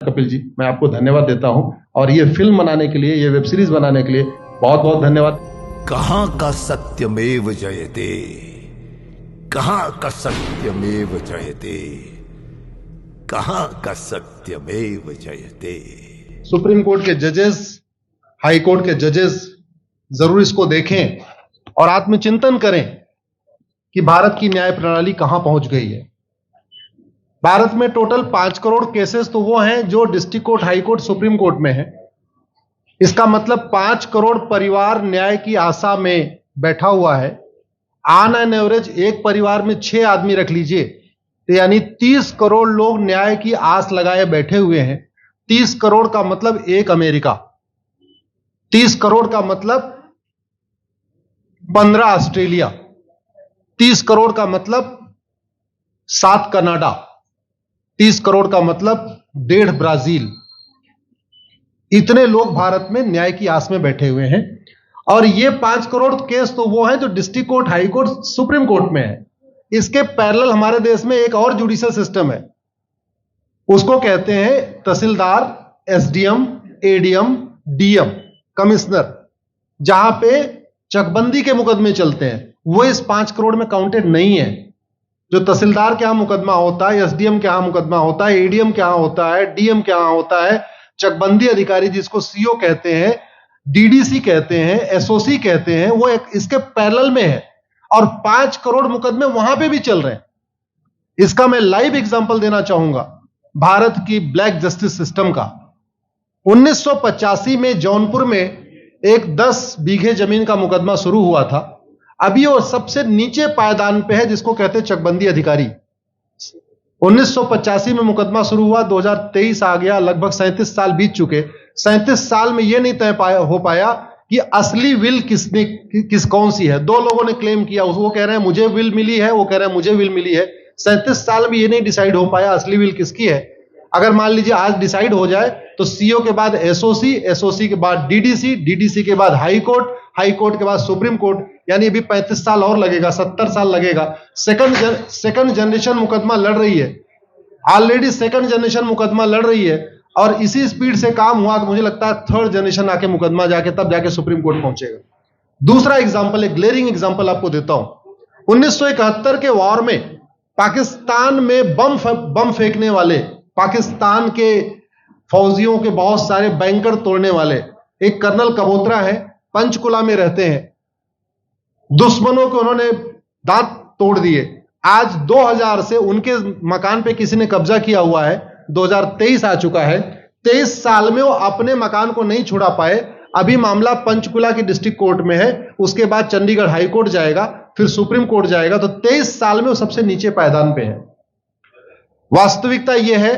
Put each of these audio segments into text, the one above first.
कपिल जी, मैं आपको धन्यवाद देता हूं और ये फिल्म बनाने के लिए, ये वेब सीरीज बनाने के लिए बहुत बहुत धन्यवाद। कहां का सत्यमेव जयते, कहां का सत्यमेव जयते, कहां का सत्यमेव जयते। सुप्रीम कोर्ट के जजेस, हाई कोर्ट के जजेस जरूर इसको देखें और आत्मचिंतन करें कि भारत की न्याय प्रणाली कहां पहुंच गई है। भारत में टोटल 5 करोड़ केसेस तो वो हैं जो district court, high court, supreme court में है। इसका मतलब 5 करोड़ परिवार न्याय की आशा में बैठा हुआ है। ऑन एन एवरेज एक परिवार में 6 आदमी रख लीजिए, तो यानी 30 करोड़ लोग न्याय की आस लगाए बैठे हुए हैं। 30 करोड़ का मतलब एक अमेरिका, 30 करोड़ का मतलब 15 ऑस्ट्रेलिया, 30 करोड़ का मतलब 7 कनाडा, 30 करोड़ का मतलब 1.5 ब्राजील। इतने लोग भारत में न्याय की आस में बैठे हुए हैं। और ये 5 करोड़ केस तो वो हैं जो district court, high court, supreme court में है। इसके पैरेलल हमारे देश में एक और जुडिशियल सिस्टम है, उसको कहते हैं तहसीलदार, एसडीएम, एडीएम, डीएम, कमिश्नर, जहां पे चकबंदी के मुकदमे चलते हैं। वो इस 5 करोड़ में काउंटेड नहीं है। जो तहसीलदार के यहां मुकदमा होता है, एसडीएम के यहां मुकदमा होता है, एडीएम के यहां होता है, डीएम के यहां होता है, चकबंदी अधिकारी जिसको सीओ कहते हैं, डीडीसी कहते हैं, एसओसी कहते हैं, वो इसके पैरेलल में है और 5 करोड़ मुकदमे वहां पे भी चल रहे हैं। इसका मैं लाइव एग्जांपल देना चाहूंगा भारत की ब्लैक जस्टिस सिस्टम का। 1985 में जौनपुर में एक 10 बीघे जमीन का मुकदमा शुरू हुआ था। अभी वो सबसे नीचे पायदान पे है, जिसको कहते हैं चकबंदी अधिकारी। 1985 में मुकदमा शुरू हुआ, 2023 आ गया, लगभग 37 साल बीत चुके। 37 साल में यह नहीं तय हो पाया कि असली विल कौन सी है। 2 लोगों ने क्लेम किया, वो कह रहे हैं मुझे विल मिली है, वो कह रहे हैं मुझे विल मिली है। 37 साल में यह नहीं डिसाइड हो पाया असली विल किसकी है। अगर मान लीजिए आज डिसाइड हो जाए तो सीओ के बाद एसओसी, एसओसी के बाद डीडीसी, डीडीसी के बाद हाई कोर्ट, हाई कोर्ट के बाद सुप्रीम कोर्ट, यानी अभी 35 साल और लगेगा, 70 साल लगेगा। सेकंड जनरेशन मुकदमा लड़ रही है, ऑलरेडी सेकंड जनरेशन मुकदमा लड़ रही है और इसी स्पीड से काम हुआ तो मुझे लगता है थर्ड जनरेशन आके मुकदमा तब जाके सुप्रीम कोर्ट पहुंचेगा। दूसरा एग्जांपल, एक ग्लेरिंग एग्जांपल आपको देता हूं। 1971 के वॉर में पाकिस्तान में बम फेंकने वाले, पाकिस्तान के फौजियों के बहुत सारे बैंकर तोड़ने वाले एक कर्नल कबोत्रा है, पंचकुला में रहते हैं। दुश्मनों को उन्होंने दांत तोड़ दिए। आज 2000 से उनके मकान पे किसी ने कब्जा किया हुआ है। 2023 आ चुका है, 23 साल में वो अपने मकान को नहीं छुड़ा पाए। अभी मामला पंचकुला की डिस्ट्रिक्ट कोर्ट में है, उसके बाद चंडीगढ़ हाई कोर्ट जाएगा, फिर सुप्रीम कोर्ट जाएगा। तो 23 साल में वो सबसे नीचे पायदान पे है। वास्तविकता यह है,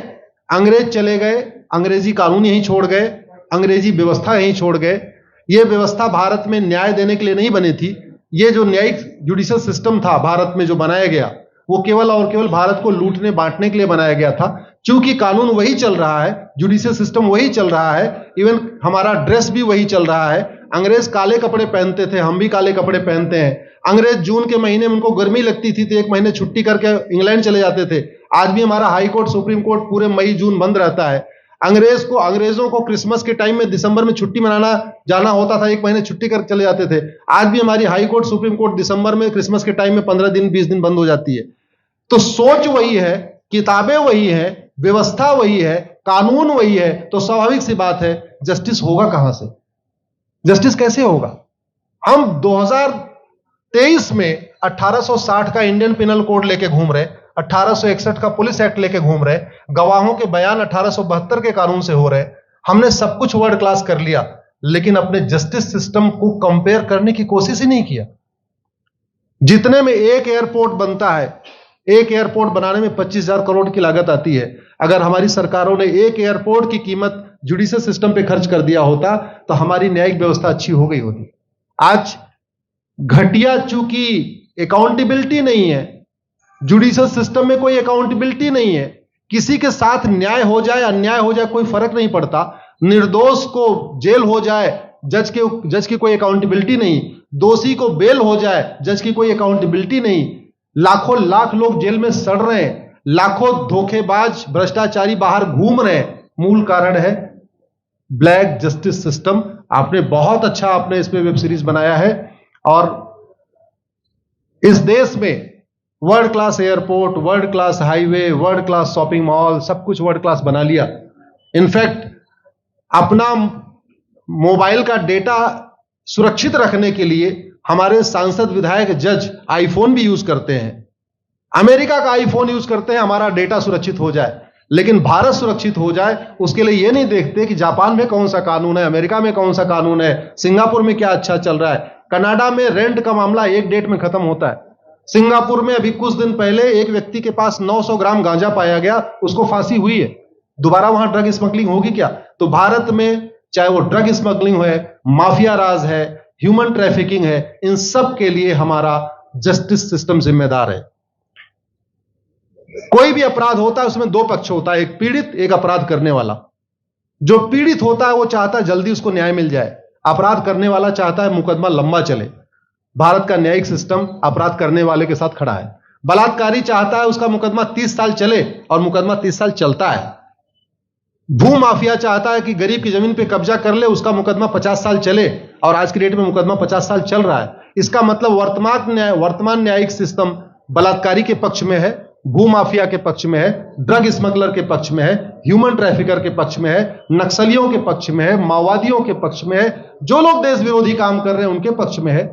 अंग्रेज चले गए, अंग्रेजी कानून यहीं छोड़ गए, अंग्रेजी व्यवस्था यहीं छोड़ गए। यह व्यवस्था भारत में न्याय देने के लिए नहीं बनी थी। यह जो न्यायिक जुडिशियल सिस्टम था भारत में जो बनाया गया, वो केवल और केवल भारत को लूटने बांटने के लिए बनाया गया था। चूंकि कानून वही चल रहा है, जुडिशियल सिस्टम वही चल रहा है, इवन हमारा ड्रेस भी वही चल रहा है। अंग्रेज काले कपड़े पहनते थे, हम भी काले कपड़े पहनते हैं। अंग्रेज जून के महीने में उनको गर्मी लगती थी तो 1 महीने छुट्टी करके इंग्लैंड चले जाते थे। आज भी हमारा हाई कोर्ट, सुप्रीम कोर्ट पूरे मई जून बंद रहता है। अंग्रेजों को क्रिसमस के टाइम में दिसंबर में छुट्टी मनाना जाना होता था, 1 महीने छुट्टी कर चले जाते थे। आज भी हमारी हाई कोर्ट, सुप्रीम कोर्ट दिसंबर में, क्रिसमस के टाइम में 15 दिन 20 दिन बंद हो जाती है। तो सोच वही है, किताबें वही है, व्यवस्था वही है, कानून वही है, तो स्वाभाविक सी बात है जस्टिस होगा कहां से? जस्टिस कैसे होगा? हम 2023 में 1860 का इंडियन पिनल कोड लेके घूम रहे, 1861 का पुलिस एक्ट लेके घूम रहे, गवाहों के बयान 1872 के कानून से हो रहे। हमने सब कुछ वर्ल्ड क्लास कर लिया, लेकिन अपने जस्टिस सिस्टम को कंपेयर करने की कोशिश ही नहीं किया। जितने में एक एयरपोर्ट बनता है, एक एयरपोर्ट बनाने में 25,000 करोड़ की लागत आती है। अगर हमारी सरकारों ने एक एयरपोर्ट की कीमत जुडिशियल सिस्टम पे खर्च कर दिया होता तो हमारी न्यायिक व्यवस्था अच्छी हो गई होती। आज घटिया, चूंकि अकाउंटेबिलिटी नहीं है, जुडिशियल सिस्टम में कोई अकाउंटेबिलिटी नहीं है। किसी के साथ न्याय हो जाए, अन्याय हो जाए, कोई फर्क नहीं पड़ता। निर्दोष को जेल हो जाए, जज की कोई अकाउंटेबिलिटी नहीं। दोषी को बेल हो जाए, जज की कोई अकाउंटेबिलिटी नहीं। लाख लोग जेल में सड़ रहे हैं, लाखों धोखेबाज भ्रष्टाचारी बाहर घूम रहे हैं, मूल कारण है ब्लैक जस्टिस सिस्टम। आपने बहुत अच्छा आपने इस पे वेब सीरीज बनाया है, और इस देश में world class airport, world class highway, world class shopping mall, सब कुछ वर्ल्ड क्लास बना लिया। इनफैक्ट अपना मोबाइल का डेटा सुरक्षित रखने के लिए हमारे सांसद, विधायक, जज आईफोन भी यूज करते हैं। अमेरिका का आईफोन यूज करते हैं हमारा डेटा सुरक्षित हो जाए, लेकिन भारत सुरक्षित हो जाए उसके लिए यह नहीं देखते कि जापान में कौन सा कानून है, अमेरिका में कौन सा कानून है, सिंगापुर में क्या अच्छा चल रहा है। कनाडा में रेंट का मामला एक डेट में खत्म होता है। सिंगापुर में अभी कुछ दिन पहले एक व्यक्ति के पास 900 ग्राम गांजा पाया गया, उसको फांसी हुई है। दोबारा वहां ड्रग स्मगलिंग होगी क्या? तो भारत में चाहे वो ड्रग स्मगलिंग है, माफिया राज है, ह्यूमन ट्रैफिकिंग है, इन सब के लिए हमारा जस्टिस सिस्टम जिम्मेदार है। कोई भी अपराध होता है उसमें दो पक्ष होता है, एक पीड़ित, एक अपराध करने वाला। जो पीड़ित होता है वो चाहता है जल्दी उसको न्याय मिल जाए, अपराध करने वाला चाहता है मुकदमा लंबा चले। भारत का न्यायिक सिस्टम अपराध करने वाले के साथ खड़ा है। बलात्कारी चाहता है उसका मुकदमा 30 साल चले, और मुकदमा 30 साल चलता है। भू माफिया चाहता है कि गरीब की जमीन पे कब्जा कर ले, उसका मुकदमा 50 साल चले, और आज की डेट में मुकदमा 50 साल चल रहा है। इसका मतलब वर्तमान न्यायिक सिस्टम बलात्कारी के पक्ष में है, भू माफिया के पक्ष में है, ड्रग स्मगलर के पक्ष में है, ह्यूमन ट्रैफिकर के पक्ष में है, नक्सलियों के पक्ष में है, माओवादियों के पक्ष में है, जो लोग देश विरोधी काम कर रहे हैं उनके पक्ष में है।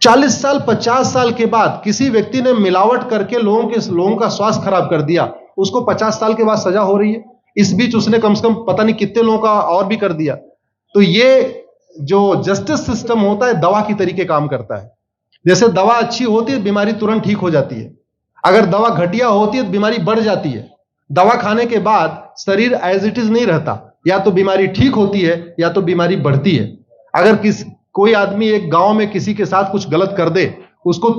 40 साल 50 साल के बाद किसी व्यक्ति ने मिलावट करके लोगों का स्वास्थ्य खराब कर दिया, उसको 50 साल के बाद सजा हो रही है। इस बीच उसने कम से कम पता नहीं कितने लोगों का और भी कर दिया। तो ये जो जस्टिस सिस्टम होता है दवा की तरीके काम करता है। जैसे दवा अच्छी होती है बीमारी तुरंत ठीक हो जाती है, अगर दवा घटिया होती है तो बीमारी बढ़ जाती है। दवा खाने के बाद शरीर एज इट इज नहीं रहता, या तो बीमारी ठीक होती है या तो बीमारी बढ़ती है। अगर कोई आदमी एक गांव में किसी के साथ कुछ गलत कर दे, उसको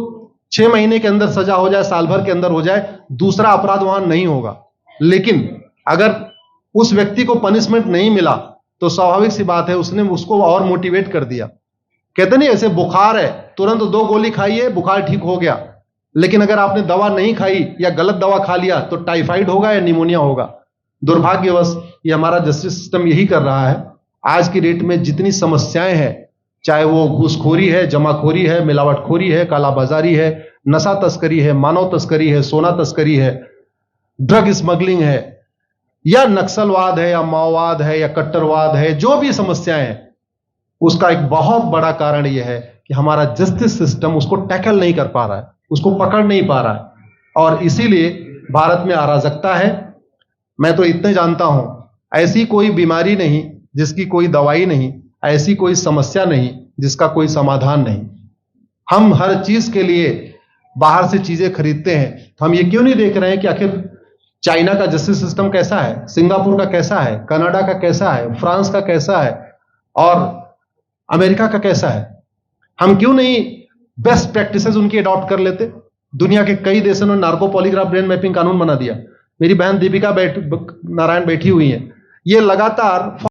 6 महीने के अंदर सजा हो जाए, साल भर के अंदर हो जाए, दूसरा अपराध वहां नहीं होगा। लेकिन अगर उस व्यक्ति को पनिशमेंट नहीं मिला तो स्वाभाविक सी बात है उसने उसको और मोटिवेट कर दिया। कहते नहीं ऐसे बुखार है, तुरंत 2 गोली खाइए बुखार ठीक हो गया, लेकिन अगर आपने दवा नहीं खाई या गलत दवा खा लिया तो टाइफाइड होगा या निमोनिया होगा। दुर्भाग्यवश ये हमारा जस्टिस सिस्टम यही कर रहा है। आज की डेट में जितनी समस्याएं हैं, चाहे वो घूसखोरी है, जमाखोरी है, मिलावटखोरी है, कालाबाजारी है, नशा तस्करी है, मानव तस्करी है, सोना तस्करी है, ड्रग स्मगलिंग है, या नक्सलवाद है, या माओवाद है, या कट्टरवाद है, जो भी समस्याएं हैं, उसका एक बहुत बड़ा कारण यह है कि हमारा जस्टिस सिस्टम उसको टैकल नहीं कर पा रहा है, उसको पकड़ नहीं पा रहा है, और इसीलिए भारत में अराजकता है। मैं तो इतने जानता हूं, ऐसी कोई बीमारी नहीं जिसकी कोई दवाई नहीं, ऐसी कोई समस्या नहीं जिसका कोई समाधान नहीं। हम हर चीज के लिए बाहर से चीजें खरीदते हैं, तो हम ये क्यों नहीं देख रहे हैं कि आखिर चाइना का जस्टिस सिस्टम कैसा है, सिंगापुर का कैसा है, कनाडा का कैसा है, फ्रांस का कैसा है, और अमेरिका का कैसा है। हम क्यों नहीं बेस्ट प्रैक्टिसेस उनकी अडॉप्ट कर लेते। दुनिया के कई देशों ने नार्को पॉलीग्राफ ब्रेन मैपिंग कानून बना दिया। मेरी बहन दीपिका नारायण बैठी हुई है, ये लगातार